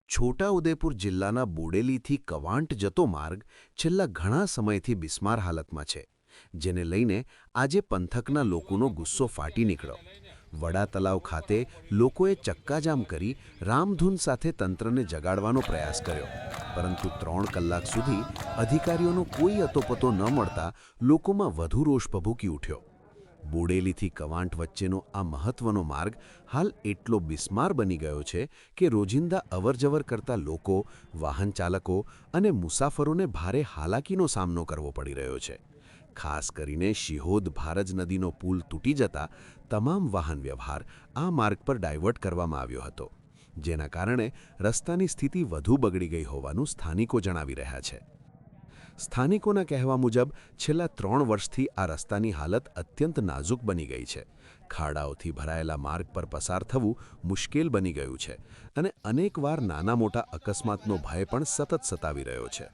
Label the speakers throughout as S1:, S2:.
S1: છોટાઉદેપુર જિલ્લાના બોડેલીથી કવાંટ જતો માર્ગ છેલ્લા ઘણા સમયથી બિસ્માર હાલતમાં છે, જેને લઈને આજે પંથકના લોકોનો ગુસ્સો ફાટી નીકળ્યો. વડા તલાવ ખાતે લોકોએ ચક્કાજામ કરી રામધૂન સાથે તંત્રને જગાડવાનો પ્રયાસ કર્યો, પરંતુ 3 કલાક સુધી અધિકારીઓનો કોઈ અતોપતો ન મળતા લોકોમાં વધુ રોષ ભભૂકી ઉઠ્યો. બોડેલીથી કવાંટ વચ્ચેનો આ મહત્વનો માર્ગ હાલ એટલો બિસ્માર બની ગયો છે કે રોજિંદા અવરજવર કરતા લોકો, વાહન ચાલકો અને મુસાફરોને ભારે હાલાકીનો સામનો કરવો પડી રહ્યો છે. ખાસ કરીને શિહોદ ભારજ નદીનો પુલ તૂટી જતા તમામ વાહન વ્યવહાર આ માર્ગ પર ડાયવર્ટ કરવામાં આવ્યો હતો, જેના કારણે રસ્તાની સ્થિતિ વધુ બગડી ગઈ હોવાનું સ્થાનિકો જણાવી રહ્યા છે. સ્થાનિકોના કહેવા મુજબ છેલ્લા 3 વર્ષથી આ રસ્તાની હાલત અત્યંત નાજુક બની ગઈ છે. ખાડાઓથી ભરાયેલા માર્ગ પર પસાર થવું મુશ્કેલ બની ગયું છે અને અનેકવાર નાના મોટા અકસ્માતનો ભય પણ સતત સતાવી રહ્યો છે.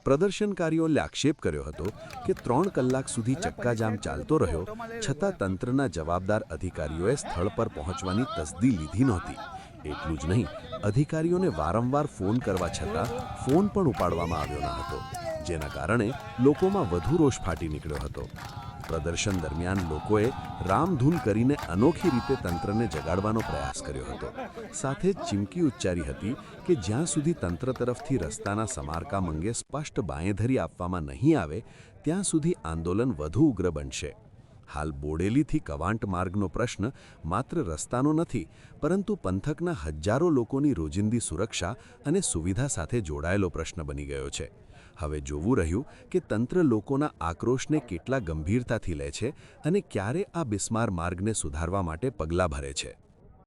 S1: પ્રદર્શનકારીઓએ આક્ષેપ કર્યો હતો કે 3 કલાક સુધી ચક્કાજામ ચાલતો રહ્યો છતાં તંત્રના જવાબદાર અધિકારીઓએ સ્થળ પર પહોંચવાની તસદી લીધી નહોતી. એટલું જ નહીં, અધિકારીઓને વારંવાર ફોન કરવા છતાં ફોન પણ ઉપાડવામાં આવ્યો ન હતો, જેના કારણે લોકોમાં વધુ રોષ ફાટી નીકળ્યો હતો. પ્રદર્શન દરમિયાન લોકોએ રામધૂન કરીને અનોખી રીતે તંત્રને જગાડવાનો પ્રયાસ કર્યો હતો. સાથે જ ચીમકી ઉચ્ચારી હતી કે જ્યાં સુધી તંત્ર તરફથી રસ્તાના સમારકામ અંગે સ્પષ્ટ બાંયધરી આપવામાં નહીં આવે ત્યાં સુધી આંદોલન વધુ ઉગ્ર બનશે. હાલ બોડેલીથી કવાંટ માર્ગનો પ્રશ્ન માત્ર રસ્તાનો નથી, પરંતુ પંથકના હજારો લોકોની રોજિંદી સુરક્ષા અને સુવિધા સાથે જોડાયેલો પ્રશ્ન બની ગયો છે. હવે જોવું રહ્યું કે તંત્ર લોકોના આક્રોશને કેટલા ગંભીરતાથી લે છે અને ક્યારે આ બિસ્માર માર્ગને સુધારવા માટે પગલાં ભરે છે.